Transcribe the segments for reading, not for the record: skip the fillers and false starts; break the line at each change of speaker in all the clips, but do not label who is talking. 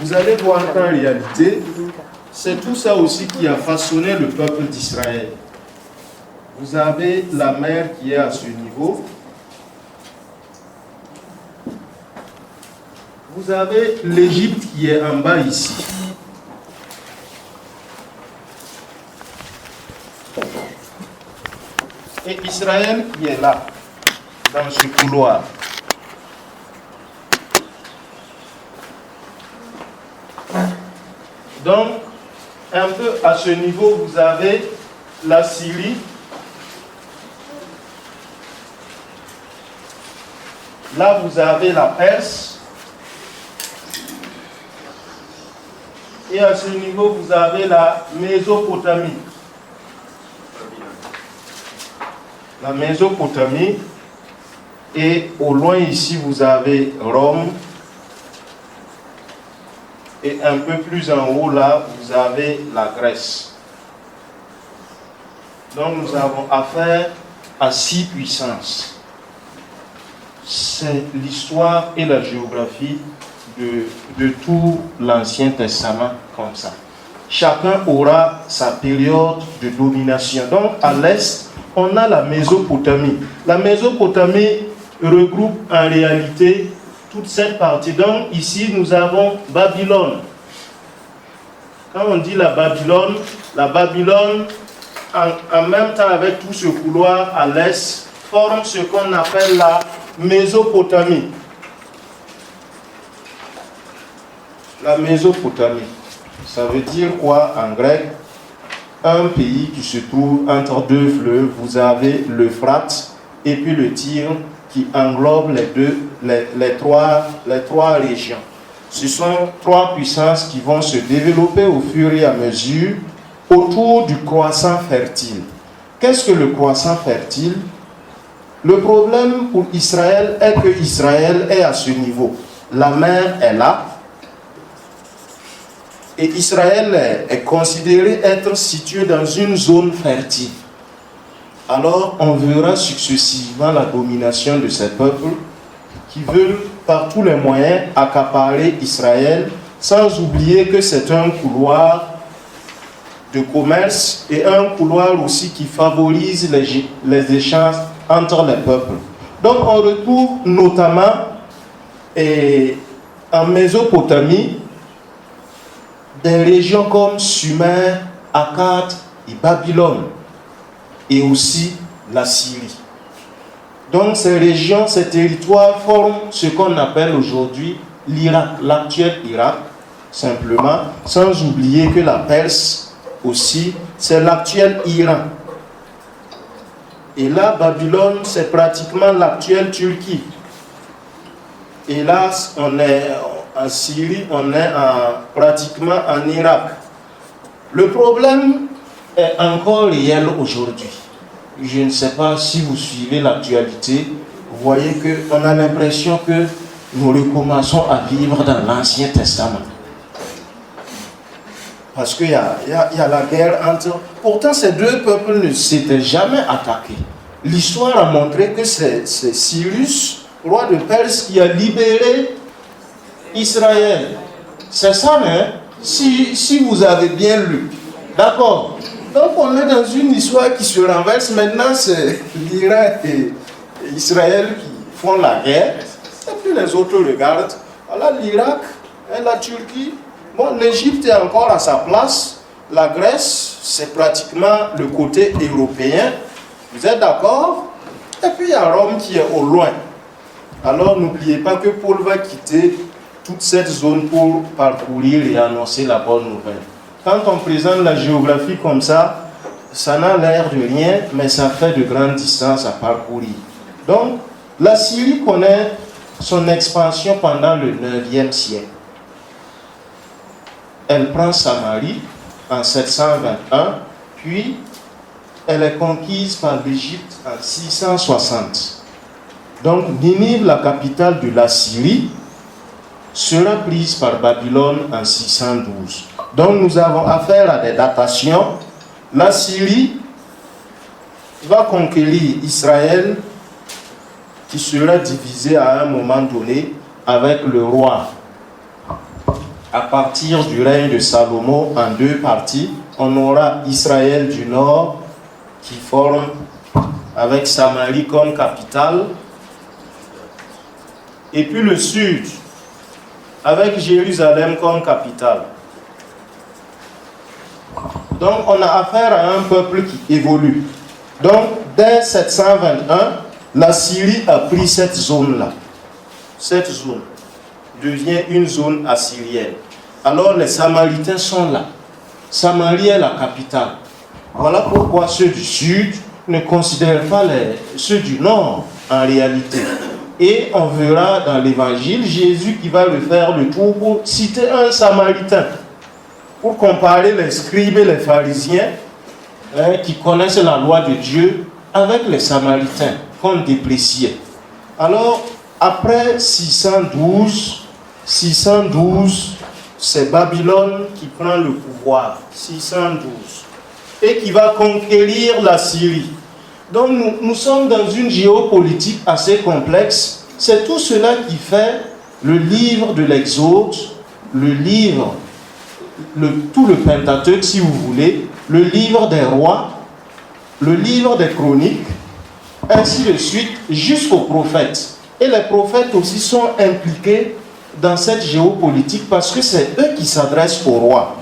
vous allez voir qu'en réalité, c'est tout ça aussi qui a façonné le peuple d'Israël. Vous avez la mer qui est à ce niveau. Vous avez l'Égypte qui est en bas ici. Et Israël qui est là, dans ce couloir. Donc, un peu à ce niveau, vous avez la Syrie. Là, vous avez la Perse. Et à ce niveau, vous avez la Mésopotamie. La Mésopotamie. Et au loin ici, vous avez Rome. Et un peu plus en haut, là, vous avez la Grèce. Donc, nous avons affaire à 6 puissances. C'est l'histoire et la géographie de tout l'Ancien Testament comme ça. Chacun aura sa période de domination. Donc, à l'est, on a la Mésopotamie. La Mésopotamie regroupe en réalité toute cette partie. Donc, ici, nous avons Babylone. Quand on dit la Babylone, en même temps avec tout ce couloir à l'est, forme ce qu'on appelle la Mésopotamie. La Mésopotamie, ça veut dire quoi en grec? Un pays qui se trouve entre deux fleuves. Vous avez l'Euphrate et puis le Tigre qui englobe les trois régions. Ce sont 3 puissances qui vont se développer au fur et à mesure autour du croissant fertile. Qu'est-ce que le croissant fertile? Le problème pour Israël est que Israël est à ce niveau. La mer est là. Et Israël est considéré être situé dans une zone fertile. Alors, on verra successivement la domination de ces peuples qui veulent par tous les moyens accaparer Israël, sans oublier que c'est un couloir de commerce et un couloir aussi qui favorise les échanges entre les peuples. Donc, on retrouve notamment en Mésopotamie des régions comme Sumer, Akkad et Babylone, et aussi la Syrie. Donc ces régions, ces territoires forment ce qu'on appelle aujourd'hui l'Irak, l'actuel Irak, simplement, sans oublier que la Perse aussi, c'est l'actuel Iran. Et là, Babylone, c'est pratiquement l'actuelle Turquie. Et là, on est en Syrie, on est pratiquement en Irak. Le problème est encore réel aujourd'hui. Je ne sais pas si vous suivez l'actualité, vous voyez qu'on a l'impression que nous recommençons à vivre dans l'Ancien Testament. Parce qu'il y a la guerre entre... Pourtant, ces deux peuples ne s'étaient jamais attaqués. L'histoire a montré que c'est Cyrus, roi de Perse, qui a libéré Israël. C'est ça, hein? Si vous avez bien lu. D'accord. Donc on est dans une histoire qui se renverse. Maintenant, c'est l'Iran et Israël qui font la guerre. Et puis les autres regardent. Voilà l'Irak et la Turquie. Bon, l'Égypte est encore à sa place. La Grèce, c'est pratiquement le côté européen. Vous êtes d'accord? Et puis il y a Rome qui est au loin. Alors n'oubliez pas que Paul va quitter toute cette zone pour parcourir et annoncer la bonne nouvelle. Quand on présente la géographie comme ça, ça n'a l'air de rien, mais ça fait de grandes distances à parcourir. Donc, la Syrie connaît son expansion pendant le 9e siècle. Elle prend Samarie en 721, puis elle est conquise par l'Égypte en 660. Donc, Ninive, la capitale de la Syrie, sera prise par Babylone en 612. Donc nous avons affaire à des datations. La Syrie va conquérir Israël, qui sera divisé à un moment donné avec le roi à partir du règne de Salomon en deux parties. On aura Israël du nord qui forme avec Samarie comme capitale, et puis le sud avec Jérusalem comme capitale. Donc on a affaire à un peuple qui évolue. Donc dès 721, la Syrie a pris cette zone-là. Cette zone devient une zone assyrienne. Alors les Samaritains sont là. Samarie est la capitale. Voilà pourquoi ceux du sud ne considèrent pas ceux du nord en réalité. Et on verra dans l'évangile Jésus qui va le faire le tour pour citer un Samaritain, pour comparer les scribes et les pharisiens qui connaissent la loi de Dieu avec les Samaritains qu'on dépréciait. Alors, après 612, c'est Babylone qui prend le pouvoir, 612, et qui va conquérir la Syrie. Donc nous sommes dans une géopolitique assez complexe. C'est tout cela qui fait le livre de l'Exode, tout le Pentateuque si vous voulez, le livre des rois, le livre des chroniques, ainsi de suite, jusqu'aux prophètes. Et les prophètes aussi sont impliqués dans cette géopolitique parce que c'est eux qui s'adressent au roi.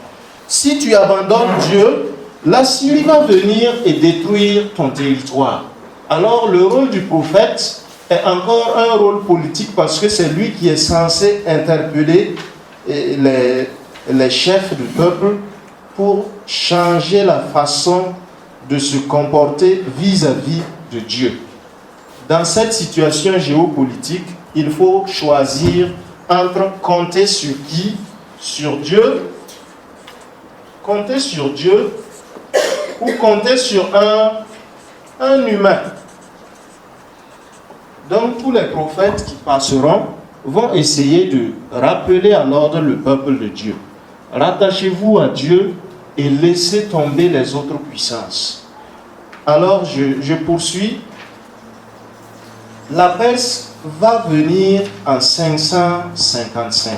Si tu abandonnes Dieu, la Syrie va venir et détruire ton territoire. Alors le rôle du prophète est encore un rôle politique parce que c'est lui qui est censé interpeller les chefs du peuple pour changer la façon de se comporter vis-à-vis de Dieu. Dans cette situation géopolitique, il faut choisir entre compter sur qui? Sur Dieu. Compter sur Dieu ou compter sur un humain. Donc tous les prophètes qui passeront vont essayer de rappeler à l'ordre le peuple de Dieu. Rattachez-vous à Dieu et laissez tomber les autres puissances. Alors je poursuis. La Perse va venir en 555.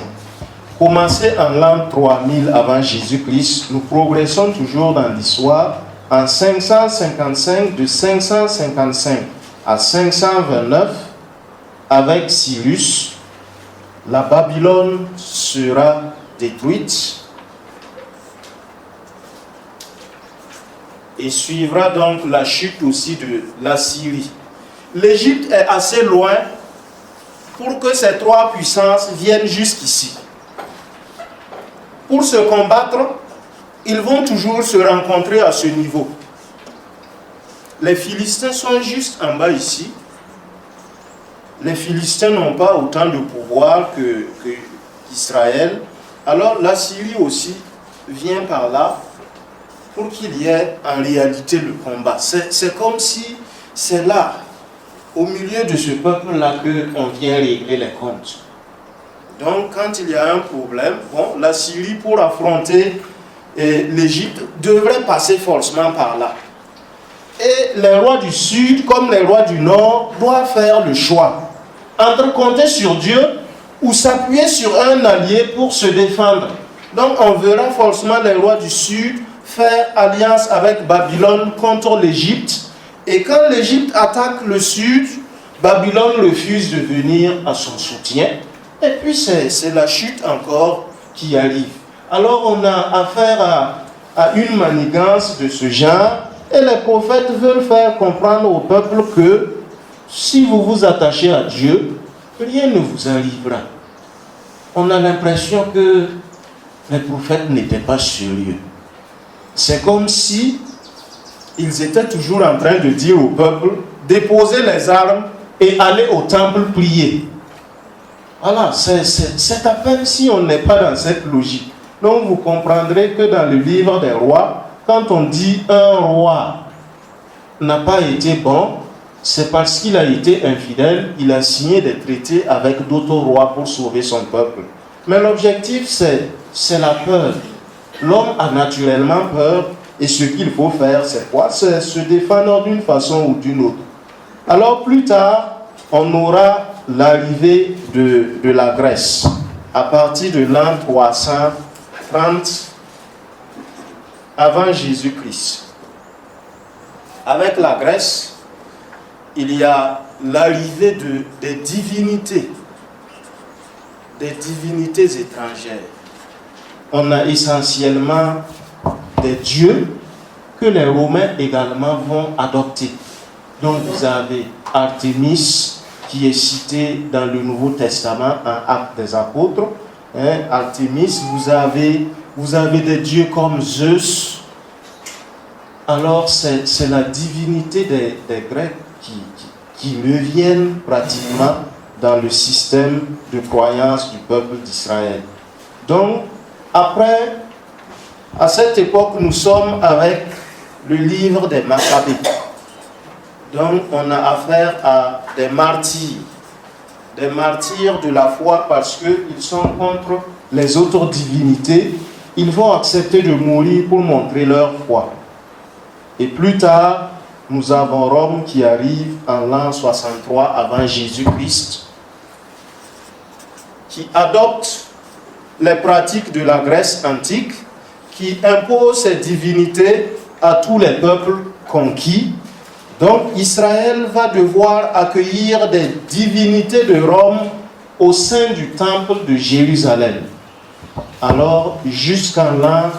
Commencé en l'an 3000 avant Jésus-Christ, nous progressons toujours dans l'histoire. En 555, de 555 à 529, avec Cyrus, la Babylone sera détruite. Et suivra donc la chute aussi de la Syrie. L'Égypte est assez loin pour que ces trois puissances viennent jusqu'ici. Pour se combattre, ils vont toujours se rencontrer à ce niveau. Les Philistins sont juste en bas ici. Les Philistins n'ont pas autant de pouvoir qu'Israël. Alors la Syrie aussi vient par là pour qu'il y ait en réalité le combat. C'est comme si c'est là, au milieu de ce peuple-là, qu'on vient régler les comptes. Donc quand il y a un problème, la Syrie pour affronter l'Égypte devrait passer forcément par là. Et les rois du sud, comme les rois du nord, doivent faire le choix entre compter sur Dieu ou s'appuyer sur un allié pour se défendre. Donc on verra forcément les rois du sud faire alliance avec Babylone contre l'Égypte. Et quand l'Égypte attaque le sud, Babylone refuse de venir à son soutien. Et puis c'est la chute encore qui arrive. Alors on a affaire à une manigance de ce genre. Et les prophètes veulent faire comprendre au peuple que si vous vous attachez à Dieu, rien ne vous arrivera. On a l'impression que les prophètes n'étaient pas sérieux. C'est comme si ils étaient toujours en train de dire au peuple, déposez les armes et allez au temple prier. Voilà, c'est à peine si on n'est pas dans cette logique. Donc vous comprendrez que dans le livre des rois, quand on dit un roi n'a pas été bon, c'est parce qu'il a été infidèle, il a signé des traités avec d'autres rois pour sauver son peuple. Mais l'objectif, c'est la peur. L'homme a naturellement peur et ce qu'il faut faire, c'est quoi? C'est se défendre d'une façon ou d'une autre. Alors plus tard, on aura l'arrivée de la Grèce. à partir de l'an 330 avant Jésus-Christ. Avec la Grèce, il y a l'arrivée des divinités étrangères. On a essentiellement des dieux que les Romains également vont adopter. Donc vous avez Artémis qui est cité dans le Nouveau Testament en Actes des Apôtres. Artémis, vous avez des dieux comme Zeus. Alors c'est la divinité des Grecs qui reviennent pratiquement dans le système de croyance du peuple d'Israël. Donc, après, à cette époque, nous sommes avec le livre des Maccabées. Donc, on a affaire à des martyrs de la foi parce qu'ils sont contre les autres divinités. Ils vont accepter de mourir pour montrer leur foi. Et plus tard, nous avons Rome qui arrive en l'an 63 avant Jésus-Christ, qui adopte les pratiques de la Grèce antique, qui impose ses divinités à tous les peuples conquis. Donc Israël va devoir accueillir des divinités de Rome au sein du temple de Jérusalem. Alors jusqu'en l'an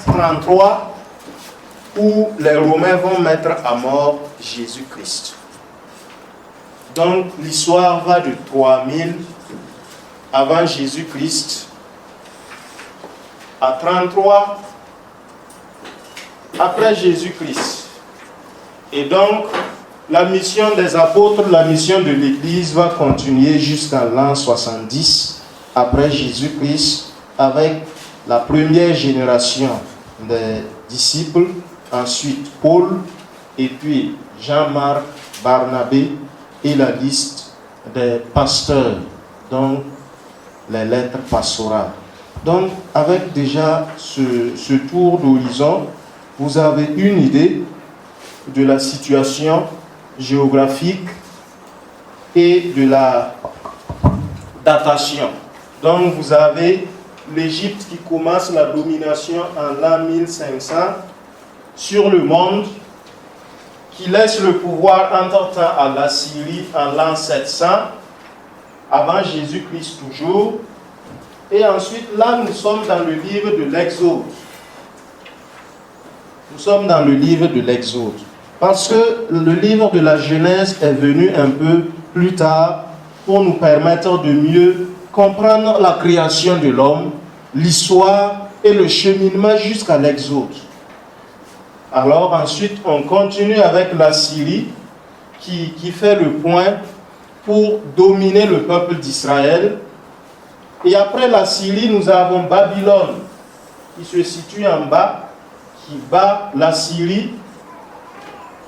33, où les Romains vont mettre à mort Jésus-Christ. Donc l'histoire va de 3000 avant Jésus-Christ à 33 après Jésus-Christ. Et donc la mission des apôtres, la mission de l'Église va continuer jusqu'à l'an 70 après Jésus-Christ avec la première génération des disciples, ensuite Paul, et puis Jean-Marc, Barnabé, et la liste des pasteurs, donc les lettres pastorales. Donc, avec déjà ce tour d'horizon, vous avez une idée de la situation géographique et de la datation. Donc, vous avez l'Égypte qui commence la domination en l'an 1500 sur le monde, qui laisse le pouvoir entre-temps à la Syrie en l'an 700, avant Jésus-Christ toujours. Et ensuite, là, nous sommes dans le livre de l'Exode. Nous sommes dans le livre de l'Exode. Parce que le livre de la Genèse est venu un peu plus tard pour nous permettre de mieux comprendre la création de l'homme, l'histoire et le cheminement jusqu'à l'Exode. Alors ensuite, on continue avec la Syrie qui fait le point pour dominer le peuple d'Israël. Et après la Syrie, nous avons Babylone qui se situe en bas, qui bat la Syrie,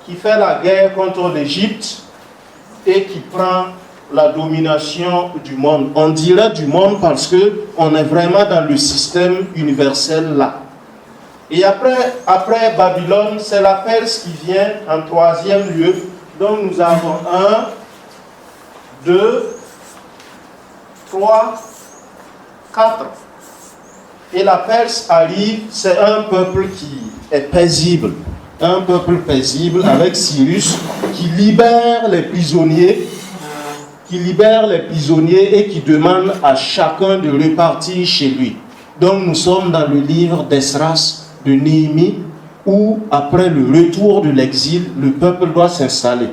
qui fait la guerre contre l'Égypte et qui prend la domination du monde. On dirait du monde parce qu'on est vraiment dans le système universel là. Et après Babylone, c'est la Perse qui vient en troisième lieu. Donc nous avons 1, 2, 3, 4. Et la Perse arrive, c'est un peuple qui est paisible. Un peuple paisible avec Cyrus qui libère les prisonniers. Et qui demande à chacun de repartir chez lui. Donc nous sommes dans le livre d'Esdras, de Néhémie, où après le retour de l'exil, le peuple doit s'installer.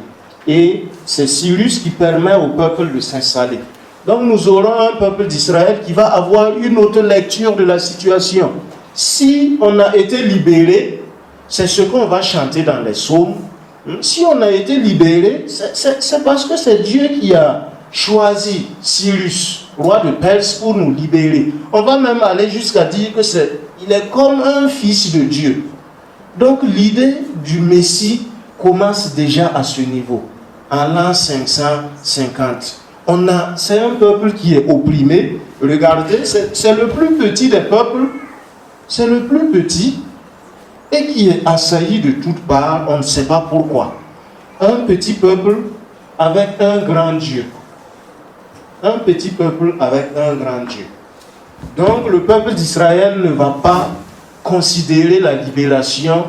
Et c'est Cyrus qui permet au peuple de s'installer. Donc nous aurons un peuple d'Israël qui va avoir une autre lecture de la situation. Si on a été libéré, c'est ce qu'on va chanter dans les psaumes. Si on a été libéré, c'est parce que c'est Dieu qui a choisi Cyrus, roi de Perse, pour nous libérer. On va même aller jusqu'à dire que il est comme un fils de Dieu. Donc l'idée du Messie commence déjà à ce niveau, en l'an 550. C'est un peuple qui est opprimé. Regardez, c'est le plus petit des peuples, c'est le plus petit, et qui est assailli de toutes parts, on ne sait pas pourquoi. Un petit peuple avec un grand Dieu. Un petit peuple avec un grand Dieu. Donc le peuple d'Israël ne va pas considérer la libération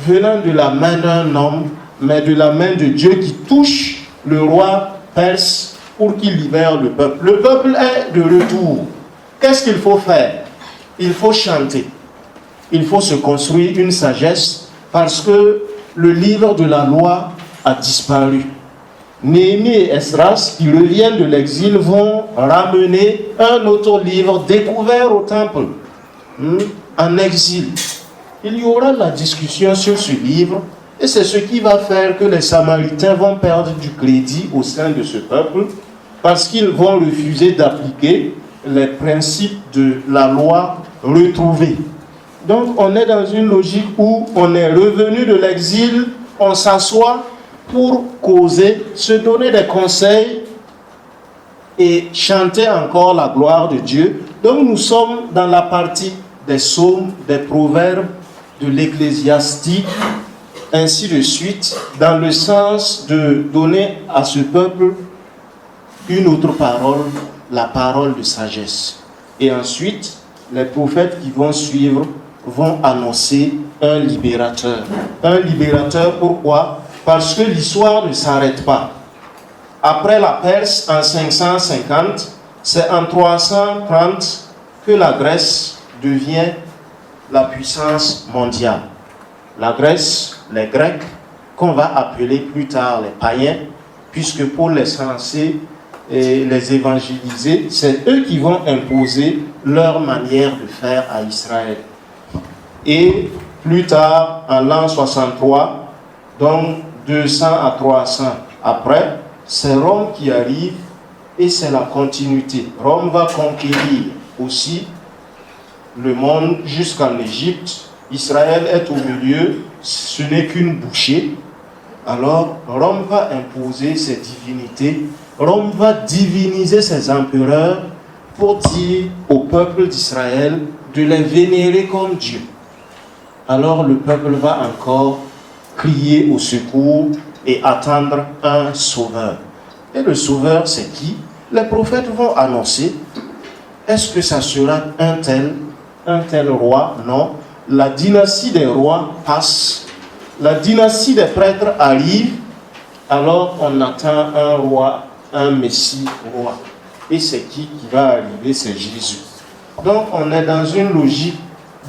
venant de la main d'un homme, mais de la main de Dieu qui touche le roi perse pour qu'il libère le peuple. Le peuple est de retour. Qu'est-ce qu'il faut faire? Il faut chanter. Il faut se construire une sagesse parce que le livre de la loi a disparu. Néhémie et Esdras, qui reviennent de l'exil, vont ramener un autre livre découvert au temple, en exil. Il y aura la discussion sur ce livre, et c'est ce qui va faire que les Samaritains vont perdre du crédit au sein de ce peuple, parce qu'ils vont refuser d'appliquer les principes de la loi retrouvée. Donc on est dans une logique où on est revenu de l'exil, on s'assoit pour causer, se donner des conseils et chanter encore la gloire de Dieu. Donc nous sommes dans la partie des psaumes, des proverbes, de l'ecclésiastique, ainsi de suite, dans le sens de donner à ce peuple une autre parole, la parole de sagesse. Et ensuite, les prophètes qui vont suivre vont annoncer un libérateur. Un libérateur, pourquoi? Parce que l'histoire ne s'arrête pas. Après la Perse, en 550, c'est en 330 que la Grèce devient la puissance mondiale. La Grèce, les Grecs, qu'on va appeler plus tard les païens, puisque pour les censer et les évangéliser, c'est eux qui vont imposer leur manière de faire à Israël. Et plus tard, en l'an 63, donc 200 à 300 après, c'est Rome qui arrive et c'est la continuité. Rome va conquérir aussi le monde jusqu'en Égypte. Israël est au milieu, ce n'est qu'une bouchée. Alors Rome va imposer ses divinités, Rome va diviniser ses empereurs pour dire au peuple d'Israël de les vénérer comme Dieu. Alors le peuple va encore crier au secours et attendre un sauveur. Et le sauveur, c'est qui? Les prophètes vont annoncer. Est-ce que ça sera un tel roi? Non. La dynastie des rois passe. La dynastie des prêtres arrive. Alors on attend un roi, un messie roi. Et c'est qui va arriver? C'est Jésus. Donc on est dans une logique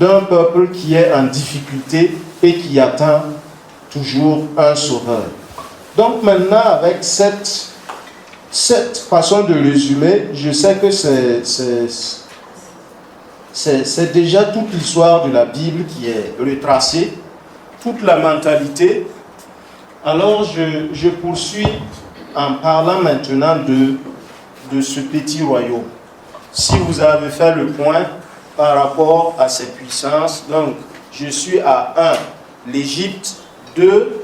d'un peuple qui est en difficulté et qui attend toujours un sauveur. Donc maintenant, avec cette façon de résumer, je sais que c'est déjà toute l'histoire de la Bible qui est retracée, toute la mentalité. Alors je poursuis en parlant maintenant de ce petit royaume. Si vous avez fait le point par rapport à ces puissances, donc je suis à 1, l'Égypte, 2,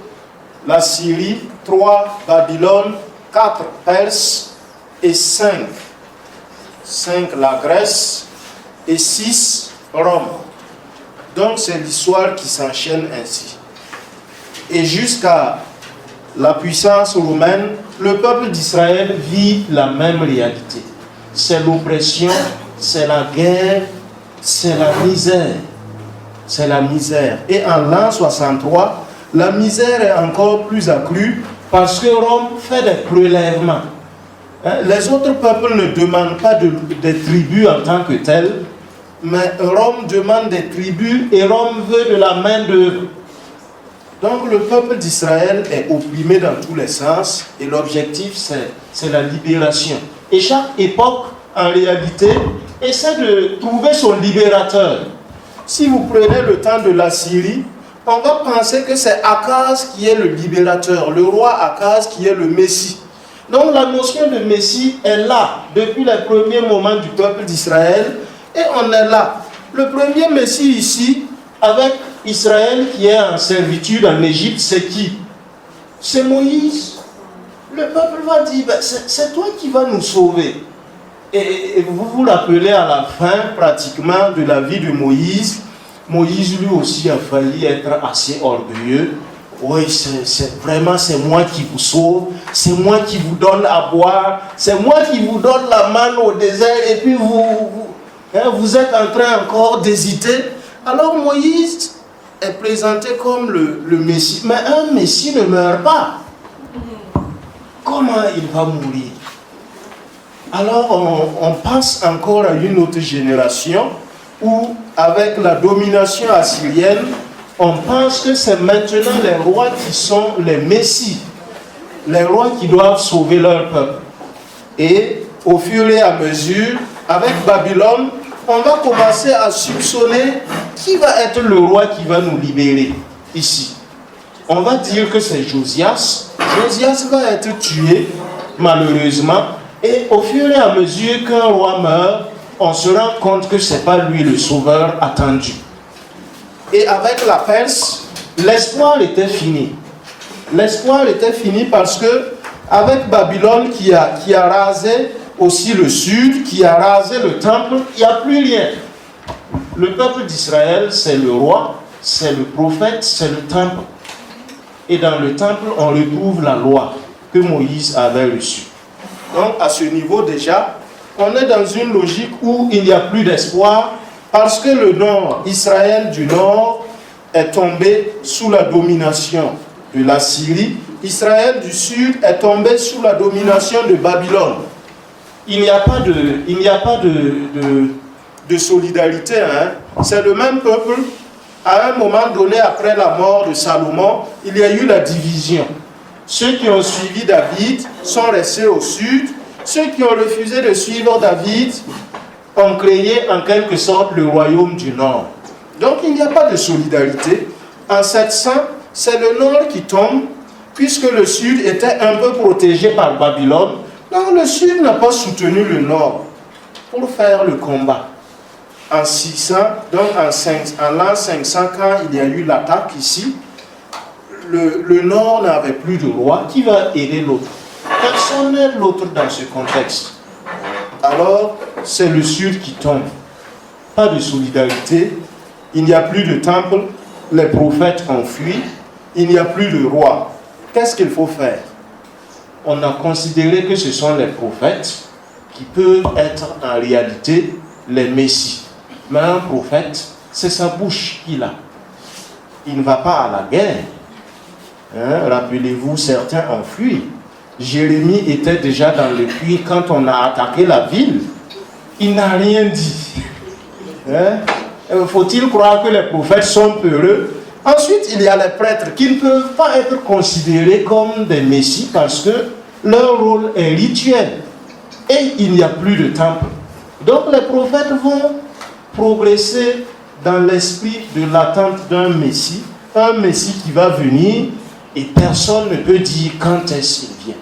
la Syrie, 3, Babylone, 4, Perse et 5, la Grèce et 6, Rome. Donc c'est l'histoire qui s'enchaîne ainsi. Et jusqu'à la puissance romaine, le peuple d'Israël vit la même réalité. C'est l'oppression, c'est la guerre, c'est la misère. C'est la misère. Et en l'an 63, la misère est encore plus accrue parce que Rome fait des prélèvements. Les autres peuples ne demandent pas des tribus en tant que telles, mais Rome demande des tribus et Rome veut de la main-d'œuvre. Donc le peuple d'Israël est opprimé dans tous les sens et l'objectif c'est la libération. Et chaque époque, en réalité, essaie de trouver son libérateur. Si vous prenez le temps de la Syrie, on va penser que c'est Akaz qui est le libérateur, le roi Akaz qui est le Messie. Donc la notion de Messie est là depuis les premiers moments du peuple d'Israël et on est là. Le premier Messie ici, avec Israël qui est en servitude en Égypte, c'est qui? C'est Moïse. Le peuple va dire, c'est toi qui vas nous sauver. Et vous vous rappelez à la fin pratiquement de la vie de Moïse, Moïse lui aussi a failli être assez orgueilleux oui, c'est moi qui vous sauve, c'est moi qui vous donne à boire, c'est moi qui vous donne la manne au désert, et puis vous êtes en train encore d'hésiter. Alors Moïse est présenté comme le Messie. Mais un Messie ne meurt pas. Comment il va mourir? Alors on passe encore à une autre génération où, avec la domination assyrienne, on pense que c'est maintenant les rois qui sont les messies, les rois qui doivent sauver leur peuple. Et au fur et à mesure, avec Babylone, on va commencer à soupçonner qui va être le roi qui va nous libérer ici. On va dire que c'est Josias. Josias va être tué, malheureusement. Et au fur et à mesure qu'un roi meurt, on se rend compte que ce n'est pas lui le sauveur attendu. Et avec la Perse, l'espoir était fini. L'espoir était fini parce que, avec Babylone qui a rasé aussi le sud, qui a rasé le temple, il n'y a plus rien. Le peuple d'Israël, c'est le roi, c'est le prophète, c'est le temple. Et dans le temple, on retrouve la loi que Moïse avait reçue. Donc, à ce niveau déjà, on est dans une logique où il n'y a plus d'espoir parce que le nord, Israël du nord, est tombé sous la domination de la Syrie. Israël du sud est tombé sous la domination de Babylone. Il n'y a pas de solidarité. C'est le même peuple. À un moment donné, après la mort de Salomon, il y a eu la division. Ceux qui ont suivi David sont restés au sud. Ceux qui ont refusé de suivre David ont créé en quelque sorte le royaume du nord. Donc il n'y a pas de solidarité. En 700, c'est le nord qui tombe, puisque le sud était un peu protégé par Babylone. Donc le sud n'a pas soutenu le nord pour faire le combat. En 600, donc en l'an 500, quand il y a eu l'attaque ici, le nord n'avait plus de roi. Qui va aider l'autre? Personne n'aide l'autre dans ce contexte. Alors, c'est le sud qui tombe. Pas de solidarité. Il n'y a plus de temple. Les prophètes ont fui. Il n'y a plus de roi. Qu'est-ce qu'il faut faire? On a considéré que ce sont les prophètes qui peuvent être en réalité les messies. Mais un prophète, c'est sa bouche qu'il a. Il ne va pas à la guerre. Rappelez-vous, certains ont fui. Jérémie était déjà dans le puits quand on a attaqué la ville. Il n'a rien dit. Faut-il croire que les prophètes sont peureux? Ensuite, il y a les prêtres qui ne peuvent pas être considérés comme des messies parce que leur rôle est rituel. Et il n'y a plus de temple. Donc les prophètes vont progresser dans l'esprit de l'attente d'un messie. Un messie qui va venir et personne ne peut dire quand est-ce qu'il vient.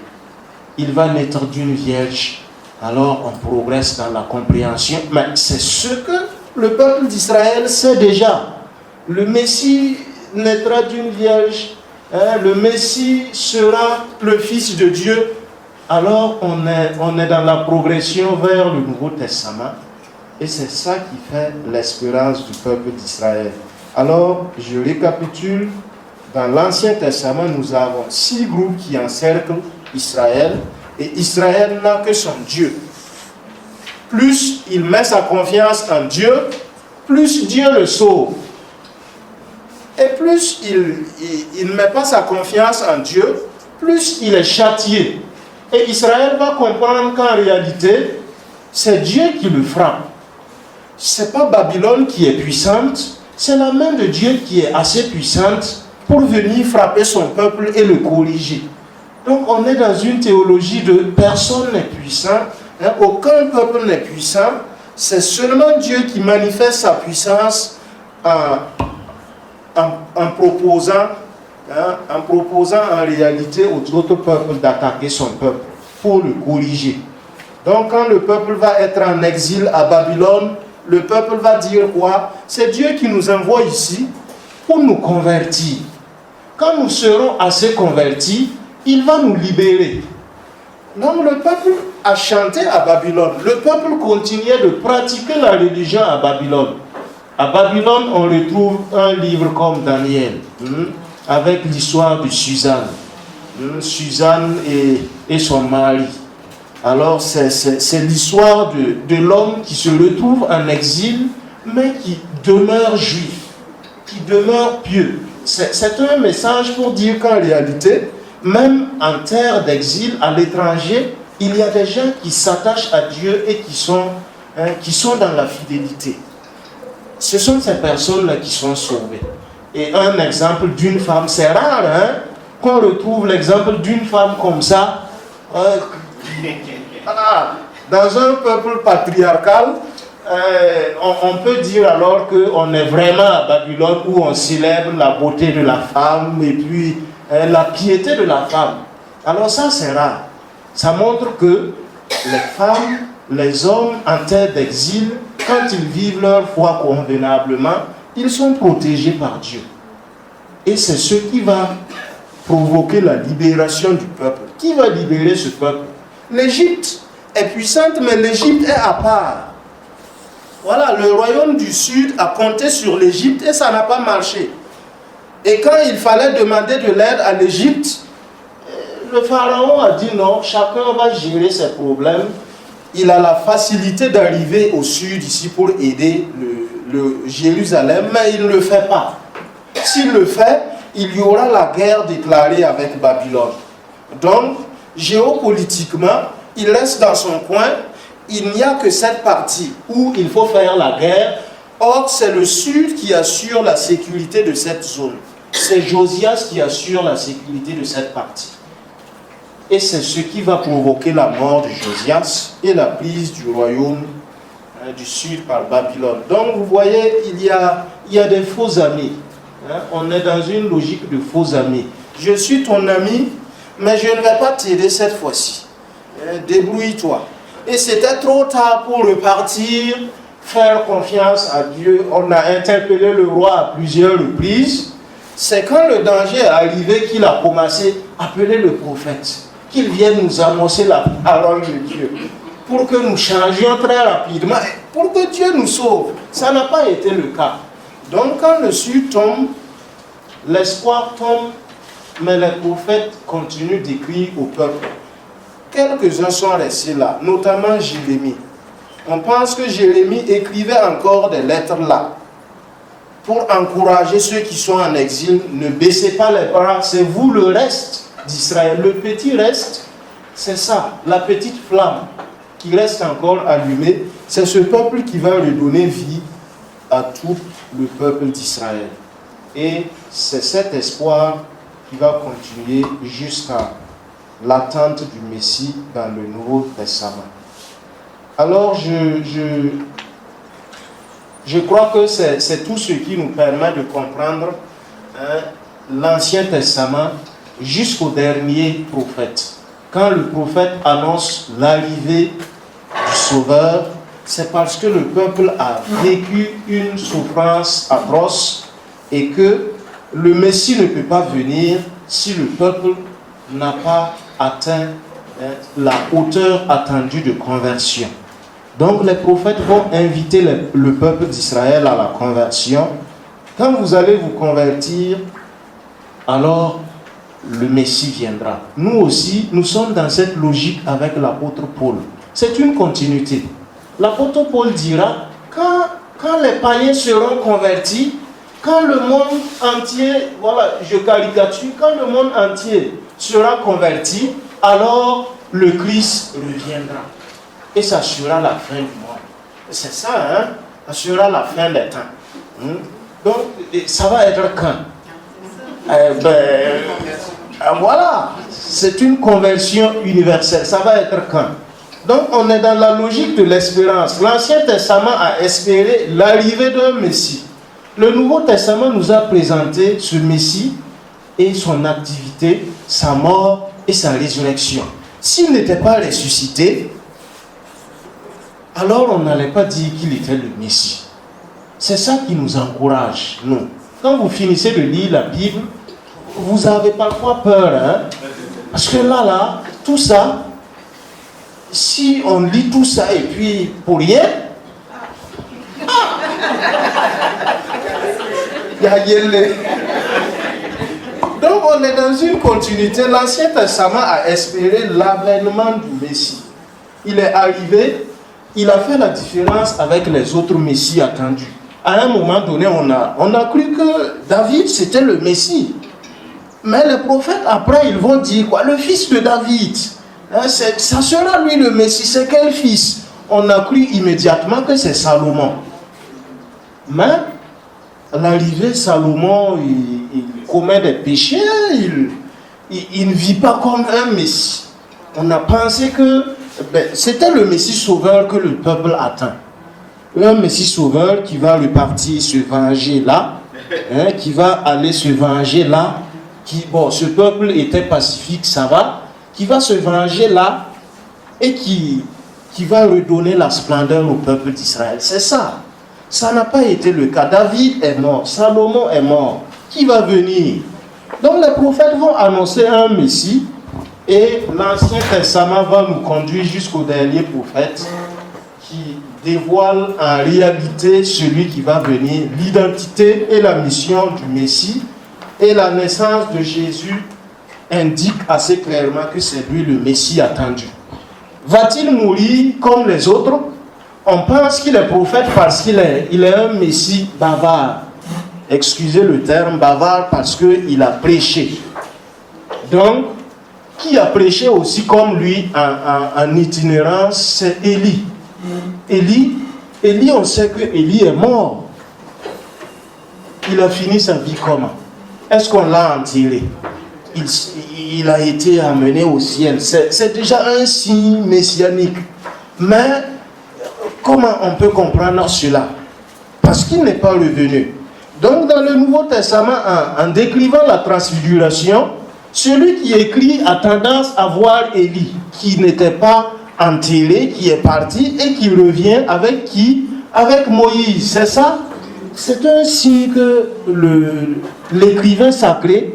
Il va naître d'une vierge. Alors on progresse dans la compréhension. Mais c'est ce que le peuple d'Israël sait déjà. Le Messie naîtra d'une vierge. Le Messie sera le Fils de Dieu. Alors on est dans la progression vers le Nouveau Testament. Et c'est ça qui fait l'espérance du peuple d'Israël. Alors, je récapitule. Dans l'Ancien Testament, nous avons 6 groupes qui encerclent Israël. Et Israël n'a que son Dieu. Plus il met sa confiance en Dieu, plus Dieu le sauve. Et plus il ne met pas sa confiance en Dieu, plus il est châtié. Et Israël va comprendre qu'en réalité, c'est Dieu qui le frappe. Ce n'est pas Babylone qui est puissante, c'est la main de Dieu qui est assez puissante pour venir frapper son peuple et le corriger. Donc on est dans une théologie de personne n'est puissant, aucun peuple n'est puissant, c'est seulement Dieu qui manifeste sa puissance en proposant en réalité aux autres peuples d'attaquer son peuple pour le corriger. Donc quand le peuple va être en exil à Babylone, le peuple va dire quoi? C'est Dieu qui nous envoie ici pour nous convertir. Quand nous serons assez convertis, il va nous libérer. Donc le peuple a chanté à Babylone. Le peuple continuait de pratiquer la religion à Babylone. À Babylone, on retrouve un livre comme Daniel. avec l'histoire de Suzanne. Suzanne et son mari. Alors c'est l'histoire de l'homme qui se retrouve en exil, mais qui demeure juif, qui demeure pieux. C'est un message pour dire qu'en réalité, même en terre d'exil, à l'étranger, il y a des gens qui s'attachent à Dieu et qui sont dans la fidélité. Ce sont ces personnes-là qui sont sauvées. Et un exemple d'une femme, c'est rare qu'on retrouve l'exemple d'une femme comme ça. Dans un peuple patriarcal, on peut dire alors qu'on est vraiment à Babylone où on célèbre la beauté de la femme et puis la piété de la femme. Alors ça c'est rare. Ça montre que les femmes, les hommes en terre d'exil, quand ils vivent leur foi convenablement, ils sont protégés par Dieu. Et c'est ce qui va provoquer la libération du peuple. Qui va libérer ce peuple? L'Égypte est puissante, mais l'Égypte est à part. Voilà, le royaume du Sud a compté sur l'Égypte et ça n'a pas marché. Et quand il fallait demander de l'aide à l'Égypte, le pharaon a dit non, chacun va gérer ses problèmes. Il a la facilité d'arriver au sud ici pour aider le Jérusalem, mais il ne le fait pas. S'il le fait, il y aura la guerre déclarée avec Babylone. Donc, géopolitiquement, il reste dans son coin. Il n'y a que cette partie où il faut faire la guerre. Or, c'est le sud qui assure la sécurité de cette zone. C'est Josias qui assure la sécurité de cette partie. Et c'est ce qui va provoquer la mort de Josias et la prise du royaume du sud par Babylone. Donc, vous voyez, il y a des faux amis. On est dans une logique de faux amis. Je suis ton ami, mais je ne vais pas t'aider cette fois-ci. Débrouille-toi. Et c'était trop tard pour repartir, faire confiance à Dieu. On a interpellé le roi à plusieurs reprises. C'est quand le danger est arrivé qu'il a commencé à appeler le prophète, qu'il vienne nous annoncer la parole de Dieu, pour que nous changions très rapidement, pour que Dieu nous sauve. Ça n'a pas été le cas. Donc quand le sud tombe, l'espoir tombe, mais les prophètes continuent d'écrire au peuple. Quelques-uns sont restés là, notamment Jérémie. On pense que Jérémie écrivait encore des lettres là, pour encourager ceux qui sont en exil. Ne baissez pas les bras, c'est vous le reste d'Israël. Le petit reste, c'est ça, la petite flamme qui reste encore allumée. C'est ce peuple qui va redonner vie à tout le peuple d'Israël. Et c'est cet espoir qui va continuer jusqu'à l'attente du Messie dans le Nouveau Testament. Alors, je crois que c'est tout ce qui nous permet de comprendre l'Ancien Testament jusqu'au dernier prophète. Quand le prophète annonce l'arrivée du Sauveur, c'est parce que le peuple a vécu une souffrance atroce et que le Messie ne peut pas venir si le peuple n'a pas atteint la hauteur attendue de conversion. Donc les prophètes vont inviter le peuple d'Israël à la conversion. Quand vous allez vous convertir, alors le Messie viendra. Nous aussi, nous sommes dans cette logique avec l'apôtre Paul. C'est une continuité. L'apôtre Paul dira, quand les païens seront convertis, quand le monde entier, voilà, je caricature, quand le monde entier sera converti, alors le Christ reviendra. Et ça sera la fin du monde. C'est ça, hein? Ça sera la fin des temps. Donc, ça va être quand? Voilà, c'est une conversion universelle. Ça va être quand? Donc, on est dans la logique de l'espérance. L'Ancien Testament a espéré l'arrivée d'un Messie. Le Nouveau Testament nous a présenté ce Messie et son activité, sa mort et sa résurrection. S'il n'était pas ressuscité, alors on n'allait pas dire qu'il était le Messie. C'est ça qui nous encourage, nous. Quand vous finissez de lire la Bible, vous avez parfois peur, hein? Parce que là, tout ça, si on lit tout ça et puis pour rien, Donc on est dans une continuité. L'Ancien Testament a espéré l'avènement du Messie. Il est arrivé, il a fait la différence avec les autres Messies attendus. À un moment donné, on a cru que David, c'était le Messie. Mais les prophètes, après, ils vont dire quoi? Le fils de David. Ça sera lui le Messie. C'est quel fils? On a cru immédiatement que c'est Salomon. Mais, à l'arrivée, Salomon, il commet des péchés. Il ne vit pas comme un Messie. On a pensé que c'était le Messie sauveur que le peuple attend. Un Messie sauveur qui va repartir se venger là, qui va aller se venger là, ce peuple était pacifique, ça va, qui va se venger là et qui va redonner la splendeur au peuple d'Israël. C'est ça. Ça n'a pas été le cas. David est mort, Salomon est mort. Qui va venir? Donc les prophètes vont annoncer un Messie et l'Ancien Testament va nous conduire jusqu'au dernier prophète qui dévoile en réalité celui qui va venir, l'identité et la mission du Messie. Et la naissance de Jésus indique assez clairement que c'est lui le Messie attendu. Va-t-il mourir comme les autres? On pense qu'il est prophète parce qu'il est un Messie bavard. Excusez le terme bavard parce qu'il a prêché. Donc, qui a prêché aussi comme lui en itinérance, c'est Élie. Élie, on sait que Élie est mort. Il a fini sa vie comment? Est-ce qu'on l'a enterré? Il a été amené au ciel. C'est déjà un signe messianique. Mais comment on peut comprendre cela? Parce qu'il n'est pas revenu. Donc dans le Nouveau Testament, en décrivant la transfiguration, celui qui écrit a tendance à voir Élie, qui n'était pas enterré, qui est parti et qui revient avec qui? Avec Moïse, c'est ça? C'est un signe que l'écrivain sacré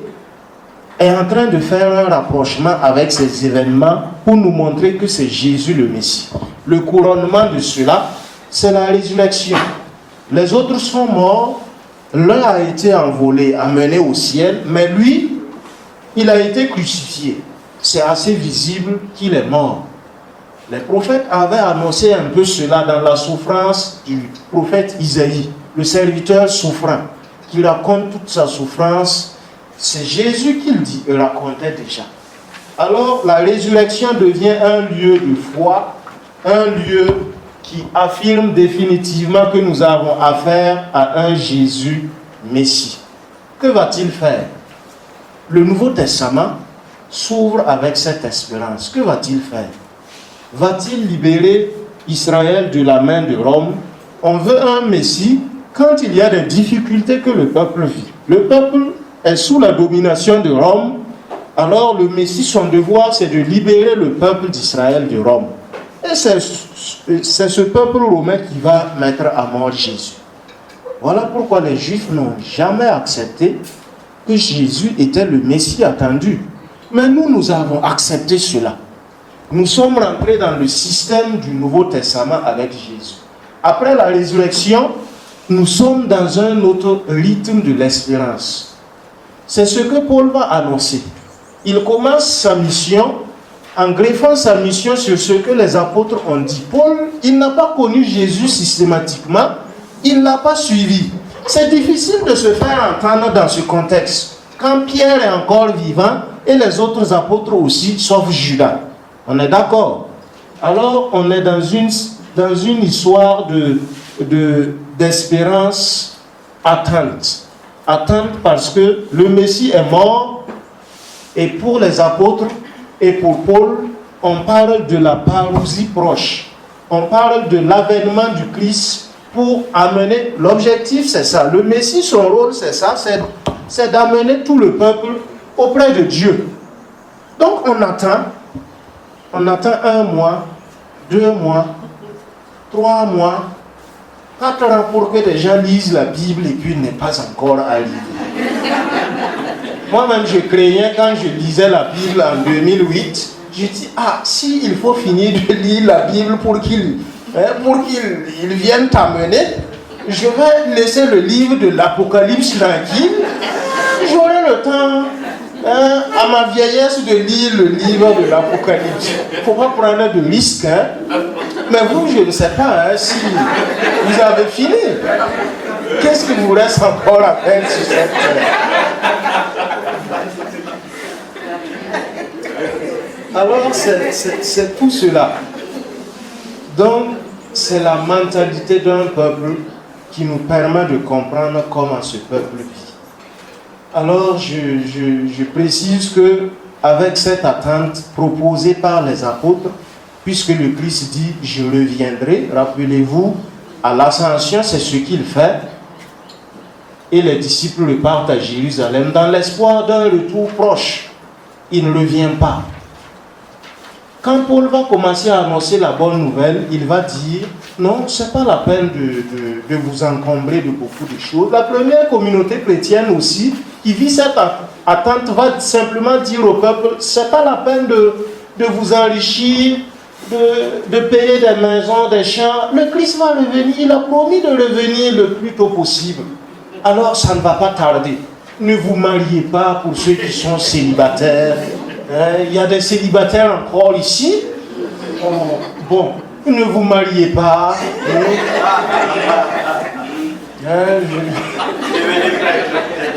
est en train de faire un rapprochement avec ces événements pour nous montrer que c'est Jésus le Messie. Le couronnement de cela, c'est la résurrection. Les autres sont morts, l'un a été envolé, amené au ciel, mais lui, il a été crucifié. C'est assez visible qu'il est mort. Les prophètes avaient annoncé un peu cela dans la souffrance du prophète Isaïe, le serviteur souffrant, qui raconte toute sa souffrance. C'est Jésus qui le racontait déjà. Alors la résurrection devient un lieu de foi, un lieu qui affirme définitivement que nous avons affaire à un Jésus Messie. Que va-t-il faire? Le Nouveau Testament s'ouvre avec cette espérance. Que va-t-il faire? Va-t-il libérer Israël de la main de Rome? On veut un Messie quand il y a des difficultés que le peuple vit. Le peuple est sous la domination de Rome. Alors le Messie, son devoir, c'est de libérer le peuple d'Israël de Rome. Et c'est ce peuple romain qui va mettre à mort Jésus. Voilà pourquoi les Juifs n'ont jamais accepté que Jésus était le Messie attendu. Mais nous avons accepté cela. Nous sommes rentrés dans le système du Nouveau Testament avec Jésus. Après la résurrection, nous sommes dans un autre rythme de l'espérance. C'est ce que Paul va annoncer. Il commence sa mission en greffant sa mission sur ce que les apôtres ont dit. Paul, il n'a pas connu Jésus systématiquement, il ne l'a pas suivi. C'est difficile de se faire entendre dans ce contexte, quand Pierre est encore vivant et les autres apôtres aussi, sauf Judas. On est d'accord? Alors, on est dans une histoire d'espérance attente. Attente parce que le Messie est mort, et pour les apôtres et pour Paul, on parle de la parousie proche. On parle de l'avènement du Christ pour amener... L'objectif, c'est ça. Le Messie, son rôle, c'est ça. C'est d'amener tout le peuple auprès de Dieu. Donc, on attend 1 mois, 2 mois, 3 mois, 4 ans pour que les gens lisent la Bible et puis n'est pas encore arrivé. Moi-même, je craignais quand je lisais la Bible en 2008. Je dis, si il faut finir de lire la Bible pour qu'il vienne t'amener, je vais laisser le livre de l'Apocalypse tranquille. J'aurai le temps À ma vieillesse de lire le livre de l'Apocalypse. Il ne faut pas prendre de risques. Hein? Mais vous, je ne sais pas hein, si vous avez fini. Qu'est-ce qui vous reste encore à faire sur cette terre? Alors, c'est tout cela. Donc, c'est la mentalité d'un peuple qui nous permet de comprendre comment ce peuple vit. Alors, je précise que avec cette attente proposée par les apôtres, puisque le Christ dit « Je reviendrai », rappelez-vous, à l'ascension, c'est ce qu'il fait, et les disciples repartent à Jérusalem dans l'espoir d'un retour proche. Il ne revient pas. Quand Paul va commencer à annoncer la bonne nouvelle, il va dire « Non, ce n'est pas la peine de vous encombrer de beaucoup de choses. » La première communauté chrétienne aussi, qui vit cette attente, va simplement dire au peuple « Ce n'est pas la peine de vous enrichir, de payer des maisons, des champs. Le Christ va revenir, il a promis de revenir le plus tôt possible. Alors ça ne va pas tarder. Ne vous mariez pas pour ceux qui sont célibataires. Il y a des célibataires encore ici. Bon, ne vous mariez pas.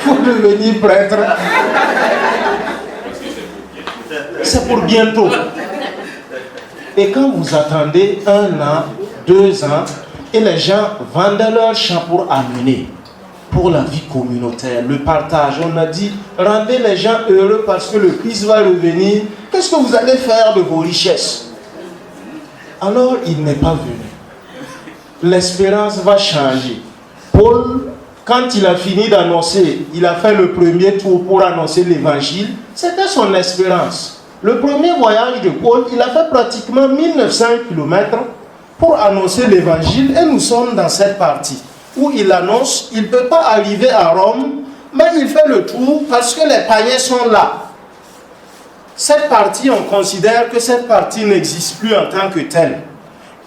Pour devenir prêtre. C'est pour bientôt. Et quand vous attendez 1 an, 2 ans, et les gens vendent leurs champs pour amener, pour la vie communautaire, le partage, on a dit, rendez les gens heureux parce que le Christ va revenir. Qu'est-ce que vous allez faire de vos richesses? Alors, il n'est pas venu. L'espérance va changer. Paul, quand il a fini d'annoncer, il a fait le premier tour pour annoncer l'évangile, c'était son espérance. Le premier voyage de Paul, il a fait pratiquement 1900 km pour annoncer l'évangile et nous sommes dans cette partie où il annonce, il ne peut pas arriver à Rome, mais il fait le tour parce que les païens sont là. Cette partie, on considère que cette partie n'existe plus en tant que telle.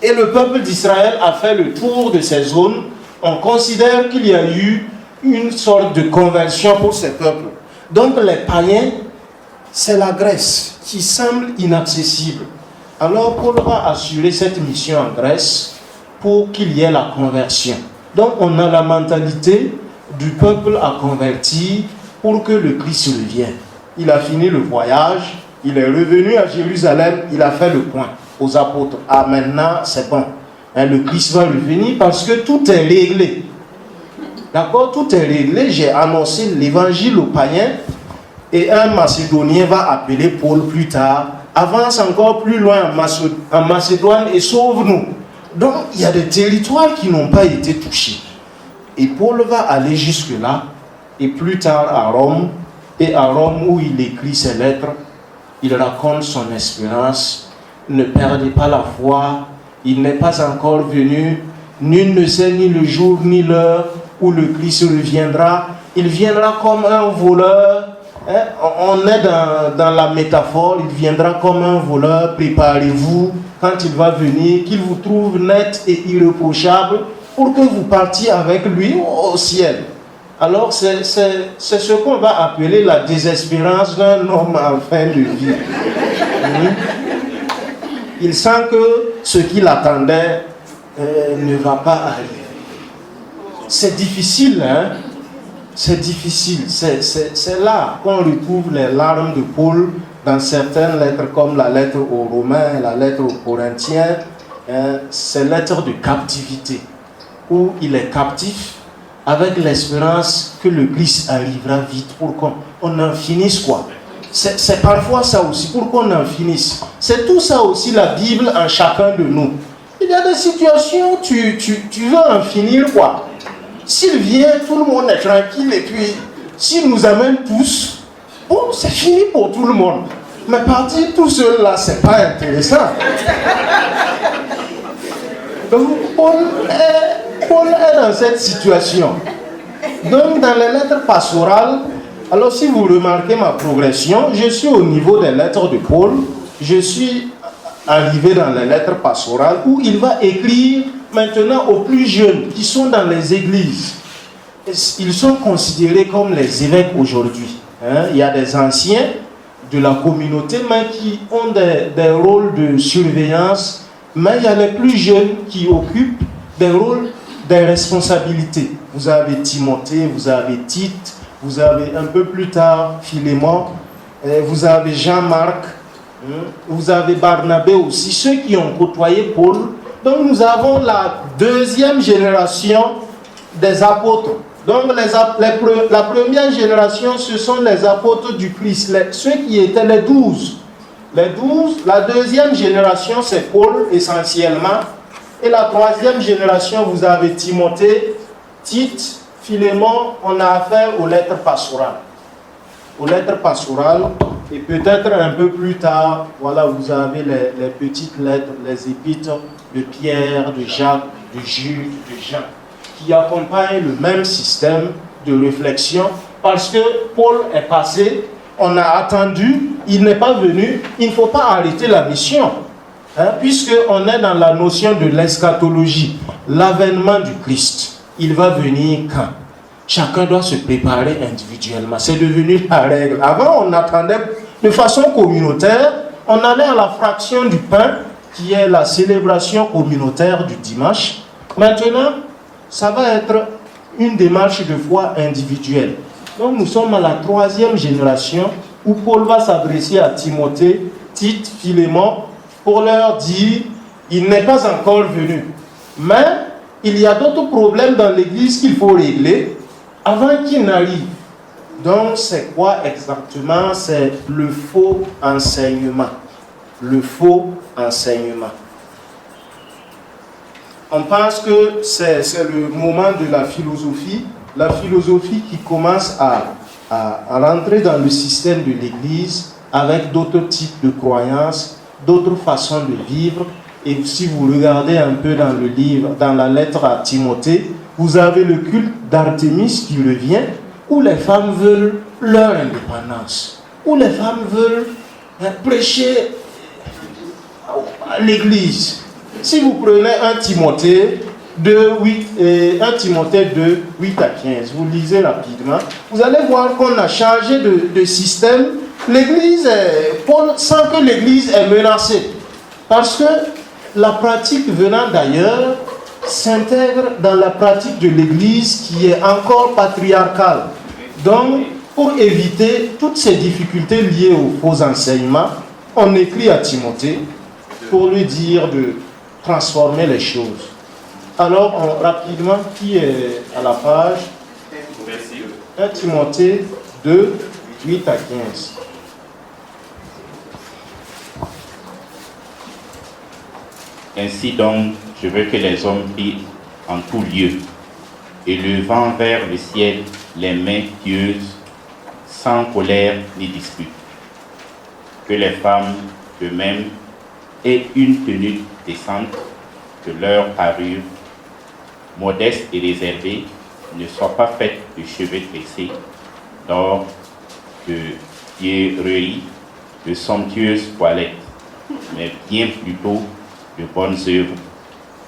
Et le peuple d'Israël a fait le tour de ces zones. On considère qu'il y a eu une sorte de conversion pour ces peuples. Donc les païens, c'est la Grèce qui semble inaccessible. Alors Paul va assurer cette mission en Grèce pour qu'il y ait la conversion. Donc on a la mentalité du peuple à convertir pour que le Christ revienne. Il a fini le voyage, il est revenu à Jérusalem, il a fait le point aux apôtres. Ah, maintenant c'est bon. Le Christ va revenir parce que tout est réglé. D'accord, tout est réglé. J'ai annoncé l'évangile aux païens. Et un Macédonien va appeler Paul plus tard. Avance encore plus loin en Macédoine et sauve-nous. Donc, il y a des territoires qui n'ont pas été touchés. Et Paul va aller jusque-là. Et plus tard à Rome. Et à Rome où il écrit ses lettres, il raconte son espérance. Ne perdez pas la foi. Il n'est pas encore venu. Nul ne sait ni le jour ni l'heure où le Christ reviendra. Il viendra comme un voleur. On est dans la métaphore, il viendra comme un voleur, préparez-vous quand il va venir, qu'il vous trouve net et irréprochable pour que vous partiez avec lui au ciel. Alors c'est ce qu'on va appeler la désespérance d'un homme en fin de vie. Il sent que ce qu'il attendait ne va pas arriver. C'est difficile, hein? C'est difficile, c'est là qu'on retrouve les larmes de Paul dans certaines lettres comme la lettre aux Romains, la lettre aux Corinthiens, ces lettres de captivité, où il est captif avec l'espérance que le Christ arrivera vite pour qu'on en finisse quoi. C'est parfois ça aussi, pour qu'on en finisse. C'est tout ça aussi la Bible en chacun de nous. Il y a des situations où tu veux en finir quoi. S'il vient, tout le monde est tranquille et puis s'il nous amène tous, bon, c'est fini pour tout le monde. Mais partir tout seul là, c'est pas intéressant. Donc Paul est dans cette situation. Donc dans les lettres pastorales, alors si vous remarquez ma progression, je suis au niveau des lettres de Paul, je suis arrivé dans les lettres pastorales où il va écrire maintenant aux plus jeunes qui sont dans les églises. Ils sont considérés comme les évêques aujourd'hui. Hein, il y a des anciens de la communauté, mais qui ont des rôles de surveillance, mais il y a les plus jeunes qui occupent des rôles, des responsabilités. Vous avez Timothée, vous avez Tite, vous avez un peu plus tard Philémon, vous avez Jean-Marc, vous avez Barnabé aussi, ceux qui ont côtoyé Paul. Donc nous avons la deuxième génération des apôtres. Donc la première génération, ce sont les apôtres du Christ, ceux qui étaient les 12. Les 12, la deuxième génération, c'est Paul essentiellement. Et la troisième génération, vous avez Timothée, Tite, Philémon. On a affaire aux lettres pastorales. Aux lettres pastorales. Et peut-être un peu plus tard, voilà, vous avez les petites lettres, les épîtres de Pierre, de Jacques, de Jude, de Jean, qui accompagnent le même système de réflexion, parce que Paul est passé, on a attendu, il n'est pas venu, il ne faut pas arrêter la mission, hein, puisqu'on est dans la notion de l'eschatologie, l'avènement du Christ. Il va venir quand? Chacun doit se préparer individuellement. C'est devenu la règle. Avant, on attendait de façon communautaire, on allait à la fraction du pain, qui est la célébration communautaire du dimanche. Maintenant, ça va être une démarche de foi individuelle. Donc nous sommes à la troisième génération où Paul va s'adresser à Timothée, Tite, Philémon pour leur dire il n'est pas encore venu. Mais il y a d'autres problèmes dans l'Église qu'il faut régler avant qu'il n'arrive. Donc c'est quoi exactement? C'est le faux enseignement. Le faux enseignement. On pense que c'est le moment de la philosophie qui commence à rentrer dans le système de l'Église avec d'autres types de croyances, d'autres façons de vivre. Et si vous regardez un peu dans le livre, dans la lettre à Timothée, vous avez le culte d'Artémis qui revient, où les femmes veulent leur indépendance, où les femmes veulent prêcher à l'Église. Si vous prenez 1 Timothée 2, 8 à 15, vous lisez rapidement, vous allez voir qu'on a changé de système. L'Église, Paul sent que l'Église est menacée, parce que la pratique venant d'ailleurs s'intègre dans la pratique de l'Église qui est encore patriarcale. Donc, pour éviter toutes ces difficultés liées aux faux enseignements, on écrit à Timothée pour lui dire de transformer les choses. Alors, rapidement, qui est à la page? 1 Timothée 2, 8 à 15.
Ainsi donc, je veux que les hommes prient en tout lieu, élevant vers le ciel les mains pieuses, sans colère ni dispute. Que les femmes eux-mêmes aient une tenue décente, que leur parure, modeste et réservée, ne soit pas faite de cheveux tressés, d'or, de pierreries, de somptueuses toilettes, mais bien plutôt de bonnes œuvres,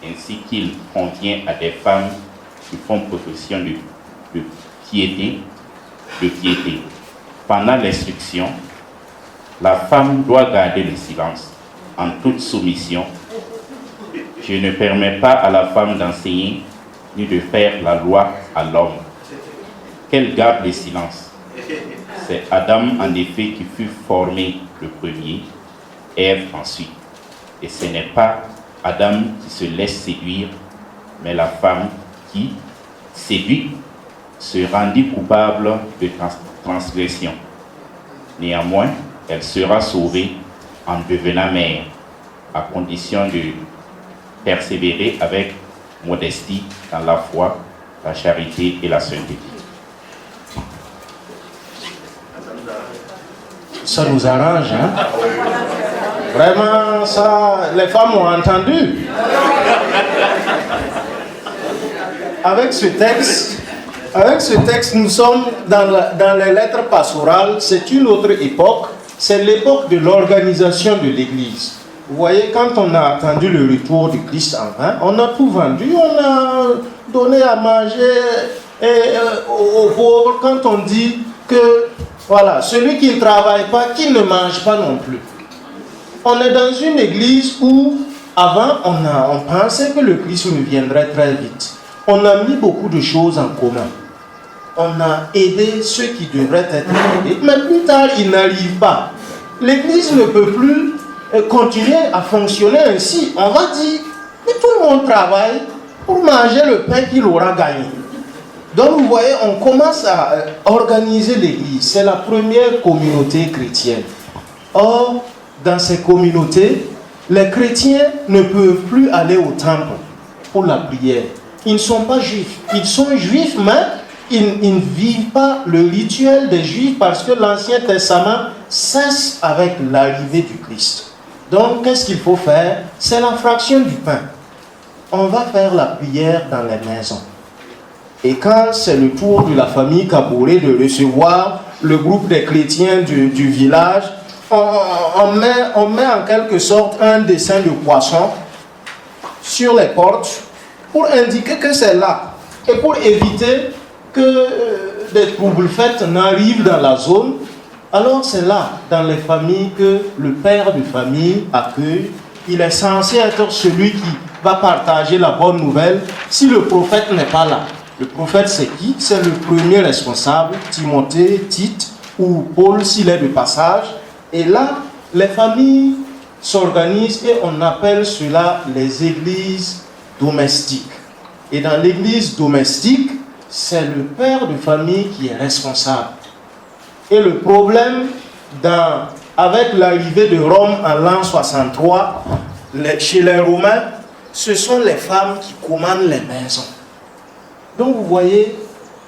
ainsi qu'il convient à des femmes qui font profession de piété. Pendant l'instruction, la femme doit garder le silence en toute soumission. Je ne permets pas à la femme d'enseigner ni de faire la loi à l'homme. Qu'elle garde le silence. C'est Adam en effet qui fut formé le premier, Ève ensuite. Et ce n'est pas Adam qui se laisse séduire, mais la femme qui, séduite, se rendit coupable de transgression. Néanmoins, elle sera sauvée en devenant mère, à condition de persévérer avec modestie dans la foi, la charité et la sainteté.
Ça nous arrange, hein? Vraiment, ça, les femmes ont entendu. Avec ce texte, nous sommes dans les lettres pastorales. C'est une autre époque. C'est l'époque de l'organisation de l'Église. Vous voyez, quand on a attendu le retour du Christ en vain, on a tout vendu, on a donné à manger aux pauvres. Quand on dit que Voilà, celui qui ne travaille pas, qui ne mange pas non plus. On est dans une église où, avant, on pensait que le Christ viendrait très vite. On a mis beaucoup de choses en commun. On a aidé ceux qui devraient être aidés, mais plus tard, ils n'arrivent pas. L'église ne peut plus continuer à fonctionner ainsi. On va dire que tout le monde travaille pour manger le pain qu'il aura gagné. Donc vous voyez, on commence à organiser l'église. C'est la première communauté chrétienne. Or, dans ces communautés, les chrétiens ne peuvent plus aller au temple pour la prière. Ils ne sont pas juifs. Ils sont juifs, mais ils ne vivent pas le rituel des juifs parce que l'Ancien Testament cesse avec l'arrivée du Christ. Donc, qu'est-ce qu'il faut faire? C'est la fraction du pain. On va faire la prière dans les maisons. Et quand c'est le tour de la famille Kabouré de recevoir le groupe des chrétiens du village, on met en quelque sorte un dessin de poisson sur les portes pour indiquer que c'est là. Et pour éviter que des troubles-fêtes n'arrivent dans la zone, alors c'est là, dans les familles, que le père de famille accueille. Il est censé être celui qui va partager la bonne nouvelle si le prophète n'est pas là. Le prophète, c'est qui? C'est le premier responsable, Timothée, Tite ou Paul s'il est de passage. Et là, les familles s'organisent et on appelle cela les églises domestiques. Et dans l'église domestique, c'est le père de famille qui est responsable. Et le problème, avec l'arrivée de Rome en l'an 63, chez les Romains, ce sont les femmes qui commandent les maisons. Donc vous voyez,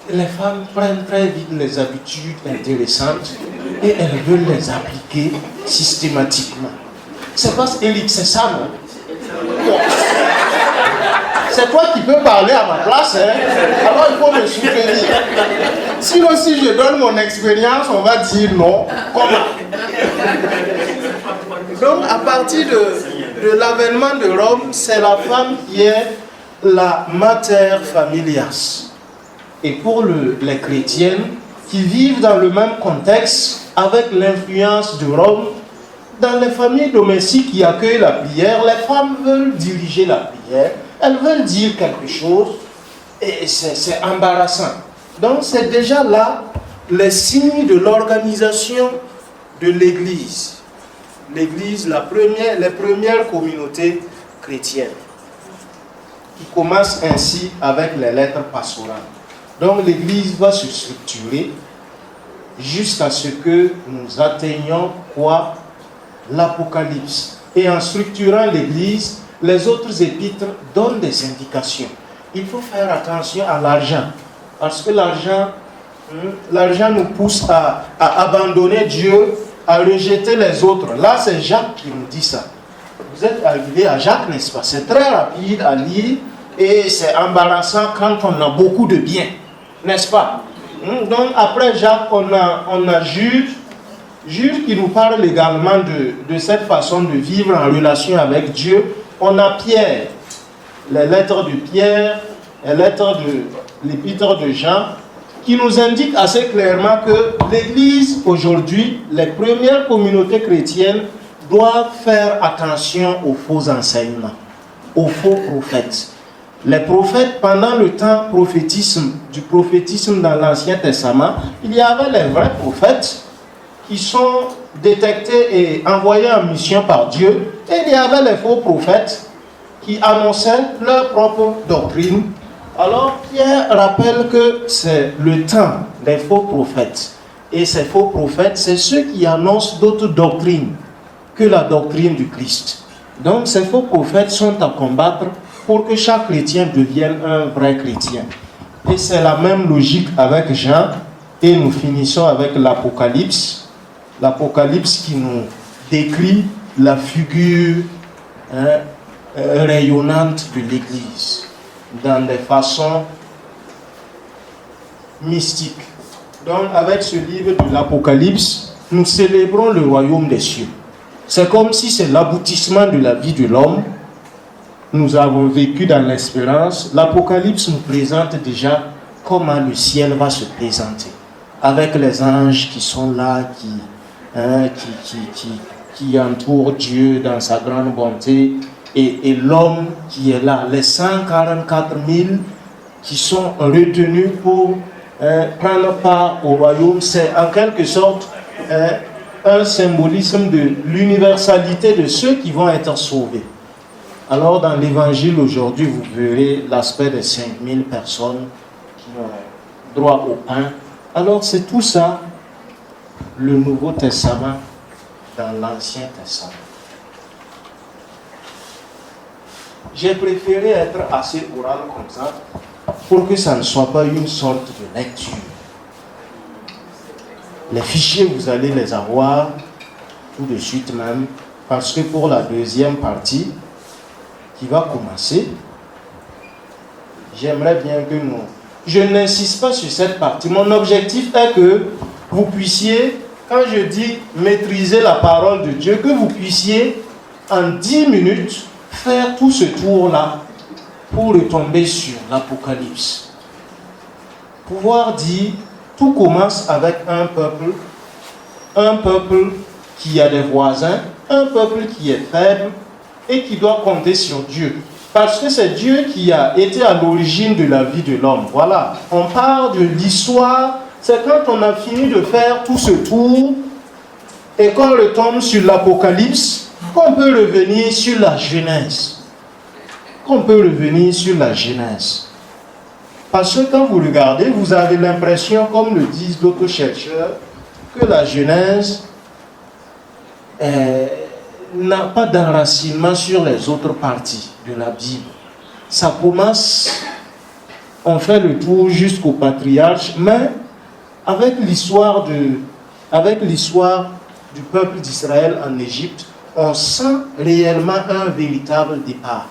les femmes prennent très vite les habitudes intéressantes et elles veulent les appliquer systématiquement. C'est pas élite, c'est ça, non? Bon. C'est toi qui peux parler à ma place, hein? Alors il faut me soutenir. Sinon, si je donne mon expérience, on va dire non. Comment? Donc, à partir de l'avènement de Rome, c'est la femme qui est la mater familias. Et pour les chrétiennes qui vivent dans le même contexte, avec l'influence de Rome, dans les familles domestiques qui accueillent la prière, les femmes veulent diriger la prière, elles veulent dire quelque chose, et c'est embarrassant. Donc c'est déjà là les signes de l'organisation de l'Église. L'Église, les premières communautés chrétiennes, qui commencent ainsi avec les lettres pastorales. Donc l'Église va se structurer jusqu'à ce que nous atteignions quoi? L'Apocalypse. Et en structurant l'Église, les autres épîtres donnent des indications. Il faut faire attention à l'argent, parce que l'argent nous pousse à abandonner Dieu, à rejeter les autres. Là, c'est Jacques qui nous dit ça. Vous êtes arrivé à Jacques, n'est-ce pas? C'est très rapide à lire et c'est embarrassant quand on a beaucoup de biens, n'est-ce pas? Donc après Jacques, on a Jude qui nous parle également de cette façon de vivre en relation avec Dieu. On a Pierre, les lettres de Pierre, les lettres de l'épître de Jean, qui nous indiquent assez clairement que l'Église aujourd'hui, les premières communautés chrétiennes, doivent faire attention aux faux enseignements, aux faux prophètes. Les prophètes, pendant le temps du prophétisme dans l'Ancien Testament, il y avait les vrais prophètes qui sont détectés et envoyés en mission par Dieu, et il y avait les faux prophètes qui annonçaient leur propre doctrine. Alors Pierre rappelle que c'est le temps des faux prophètes. Et ces faux prophètes, c'est ceux qui annoncent d'autres doctrines que la doctrine du Christ. Donc ces faux prophètes sont à combattre pour que chaque chrétien devienne un vrai chrétien. Et c'est la même logique avec Jean. Et nous finissons avec l'Apocalypse. L'Apocalypse qui nous décrit la figure rayonnante de l'Église dans des façons mystiques. Donc avec ce livre de l'Apocalypse, nous célébrons le royaume des cieux. C'est comme si c'est l'aboutissement de la vie de l'homme. Nous avons vécu dans l'espérance. L'Apocalypse nous présente déjà comment le ciel va se présenter. avec les anges qui sont là, qui entourent Dieu dans sa grande bonté, et l'homme qui est là, les 144 000 qui sont retenus pour prendre part au royaume. C'est en quelque sorte un symbolisme de l'universalité de ceux qui vont être sauvés. Alors dans l'évangile aujourd'hui, vous verrez l'aspect des 5000 personnes qui ont droit au pain. Alors c'est tout ça, le Nouveau Testament dans l'Ancien Testament. J'ai préféré être assez oral comme ça pour que ça ne soit pas une sorte de lecture. Les fichiers, vous allez les avoir tout de suite même, parce que pour la deuxième partie qui va commencer, j'aimerais bien que nous... Je n'insiste pas sur cette partie. Mon objectif est que vous puissiez, quand je dis maîtriser la parole de Dieu, que vous puissiez en 10 minutes faire tout ce tour-là pour retomber sur l'Apocalypse. Pouvoir dire, tout commence avec un peuple qui a des voisins, un peuple qui est faible et qui doit compter sur Dieu. Parce que c'est Dieu qui a été à l'origine de la vie de l'homme. Voilà, on parle de l'histoire, c'est quand on a fini de faire tout ce tour et qu'on retombe sur l'Apocalypse, qu'on peut revenir sur la Genèse. Parce que quand vous regardez, vous avez l'impression, comme le disent d'autres chercheurs, que la Genèse n'a pas d'enracinement sur les autres parties de la Bible. Ça commence, on fait le tour jusqu'au patriarche, mais avec l'histoire du peuple d'Israël en Égypte, on sent réellement un véritable départ.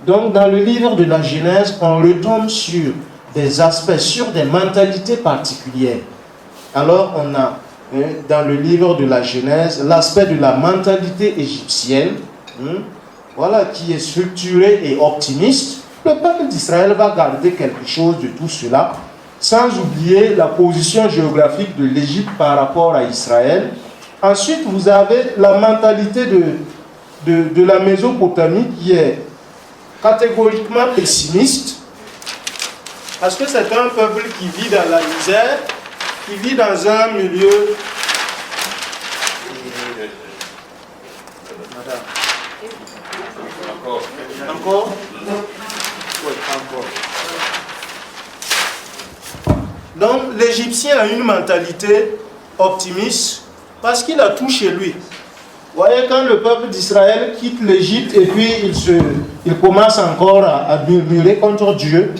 Donc dans le livre de la Genèse, on retombe sur des aspects, sur des mentalités particulières. Alors on a dans le livre de la Genèse l'aspect de la mentalité égyptienne, voilà, qui est structurée et optimiste. Le peuple d'Israël va garder quelque chose de tout cela, sans oublier la position géographique de l'Égypte par rapport à Israël. Ensuite, vous avez la mentalité de la Mésopotamie qui est catégoriquement pessimiste, parce que c'est un peuple qui vit dans la misère, qui vit dans un milieu... Madame. Encore? Oui, encore. Donc, l'Égyptien a une mentalité optimiste parce qu'il a tout chez lui. Vous voyez, quand le peuple d'Israël quitte l'Égypte et puis il commence encore à murmurer contre Dieu,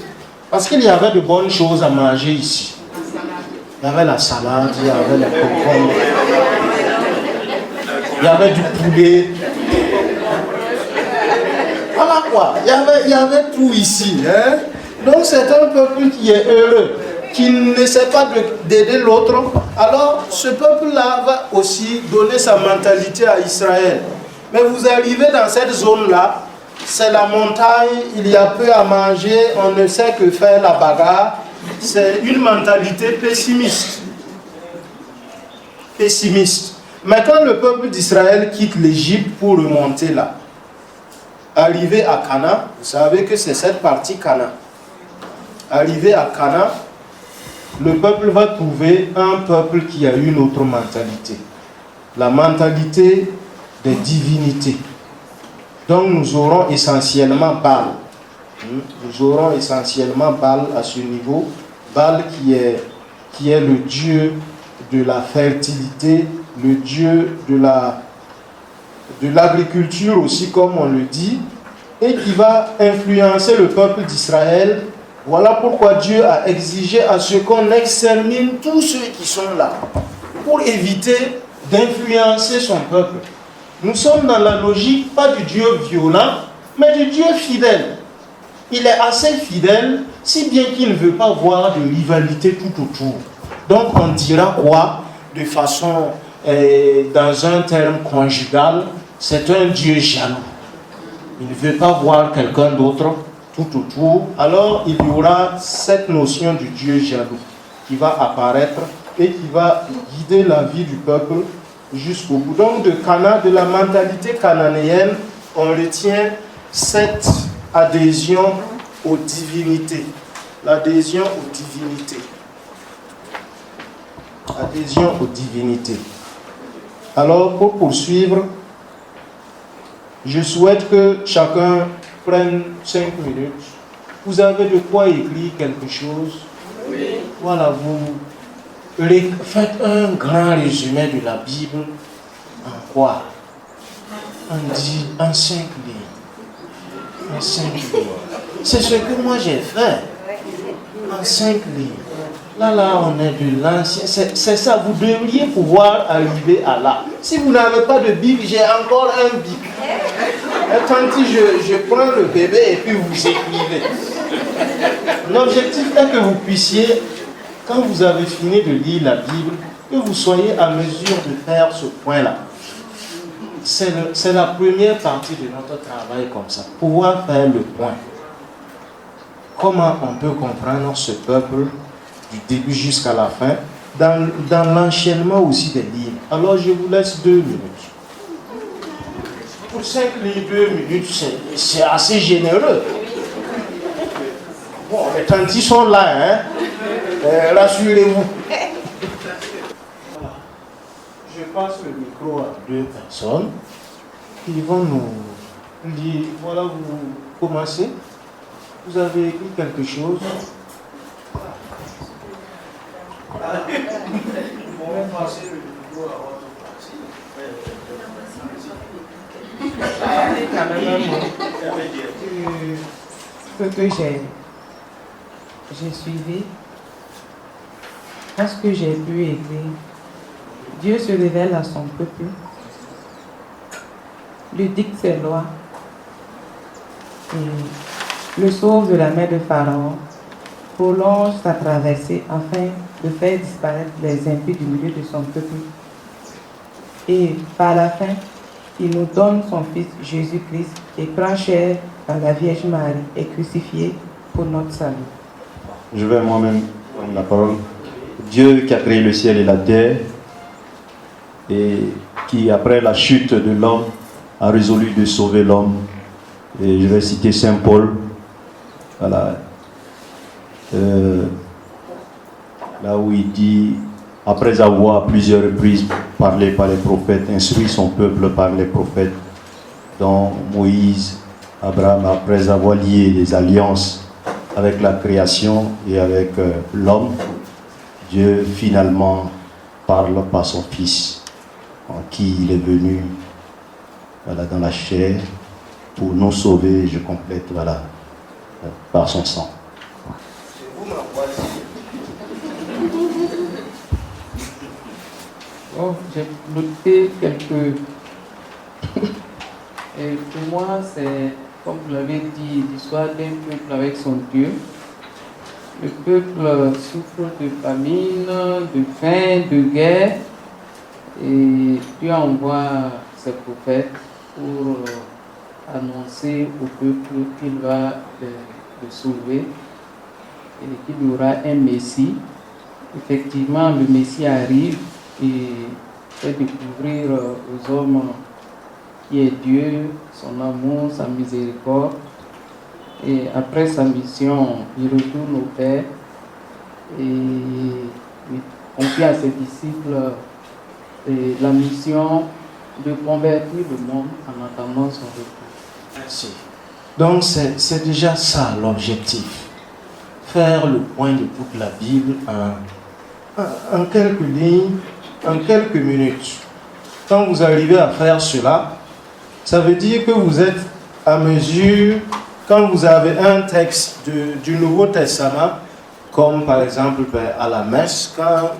parce qu'il y avait de bonnes choses à manger ici. Il y avait la salade, il y avait les concombres, il y avait du poulet. Voilà quoi, il y avait tout ici. Donc c'est un peuple qui est heureux, qui n'essaie pas d'aider l'autre. Alors ce peuple-là va aussi donner sa mentalité à Israël. Mais vous arrivez dans cette zone-là, c'est la montagne, il y a peu à manger, on ne sait que faire la bagarre. C'est une mentalité pessimiste. Mais quand le peuple d'Israël quitte l'Égypte pour remonter là, arrivé à Canaan, vous savez que c'est cette partie Canaan. Arrivé à Canaan, le peuple va trouver un peuple qui a une autre mentalité. La mentalité des divinités. Donc nous aurons essentiellement Baal. Nous aurons essentiellement Baal à ce niveau. Baal qui est le dieu de la fertilité, le dieu de l'agriculture aussi, comme on le dit, et qui va influencer le peuple d'Israël. Voilà pourquoi Dieu a exigé à ce qu'on extermine tous ceux qui sont là, pour éviter d'influencer son peuple. Nous sommes dans la logique, pas du Dieu violent, mais du Dieu fidèle. Il est assez fidèle, si bien qu'il ne veut pas voir de rivalité tout autour. Donc on dira quoi? De façon, dans un terme conjugal, c'est un Dieu jaloux. Il ne veut pas voir quelqu'un d'autre tout autour. Alors il y aura cette notion du Dieu jaloux qui va apparaître et qui va guider la vie du peuple jusqu'au bout. Donc de Cana, de la mentalité cananéenne, on retient cette adhésion aux divinités. L'adhésion aux divinités. Adhésion aux divinités. Alors, pour poursuivre, je souhaite que chacun prenne 5 minutes. Vous avez de quoi écrire quelque chose? Oui. Voilà, vous faites un grand résumé de la Bible. En quoi? En 5 lignes. En 5 lignes. C'est ce que moi j'ai fait. En 5 lignes. Là, on est de l'ancien. C'est ça, vous devriez pouvoir arriver à là. Si vous n'avez pas de Bible, j'ai encore un Bible. Et tant je prends le bébé et puis vous écrivez. L'objectif est que vous puissiez, quand vous avez fini de lire la Bible, que vous soyez à mesure de faire ce point-là. C'est la première partie de notre travail comme ça. Pouvoir faire le point. Comment on peut comprendre ce peuple du début jusqu'à la fin, dans l'enchaînement aussi des livres. Alors je vous laisse 2 minutes. Pour 5 livres, 2 minutes, c'est assez généreux. Bon, les tantis sont là, hein. Rassurez-vous. Voilà. Je passe le micro à 2 personnes qui vont nous dire, voilà, vous commencez. Vous avez écrit quelque chose.
Ce que j'ai suivi, parce que j'ai pu écrire, Dieu se révèle à son peuple, lui dicte ses lois, et le sauve de la main de Pharaon, prolonge sa traversée afin de faire disparaître les impies du milieu de son peuple. Et par la fin, il nous donne son Fils Jésus-Christ et prend chair par la Vierge Marie et crucifié pour notre salut.
Je vais moi-même prendre la parole. Dieu qui a créé le ciel et la terre et qui, après la chute de l'homme, a résolu de sauver l'homme. Et je vais citer Saint Paul. Voilà. Là où il dit, après avoir à plusieurs reprises parlé par les prophètes, instruit son peuple par les prophètes, dont Moïse, Abraham, après avoir lié des alliances avec la création et avec l'homme, Dieu finalement parle par son Fils, en qui il est venu, voilà, dans la chair pour nous sauver, je complète, voilà, par son sang.
Oh, j'ai noté quelques... Et pour moi, c'est, comme vous l'avez dit, l'histoire d'un peuple avec son Dieu. Le peuple souffre de famine, de faim, de guerre. Et Dieu envoie ses prophètes pour annoncer au peuple qu'il va le sauver et qu'il y aura un Messie. Effectivement, le Messie arrive et fait découvrir aux hommes qui est Dieu, son amour, sa miséricorde. Et après sa mission, il retourne au Père et il confie à ses disciples la mission de convertir le monde en attendant son retour.
Merci. Donc c'est déjà ça l'objectif. Faire le point de toute la Bible en quelques lignes, en quelques minutes. Quand vous arrivez à faire cela, ça veut dire que vous êtes à mesure, quand vous avez un texte du Nouveau Testament, comme par exemple à la messe, quand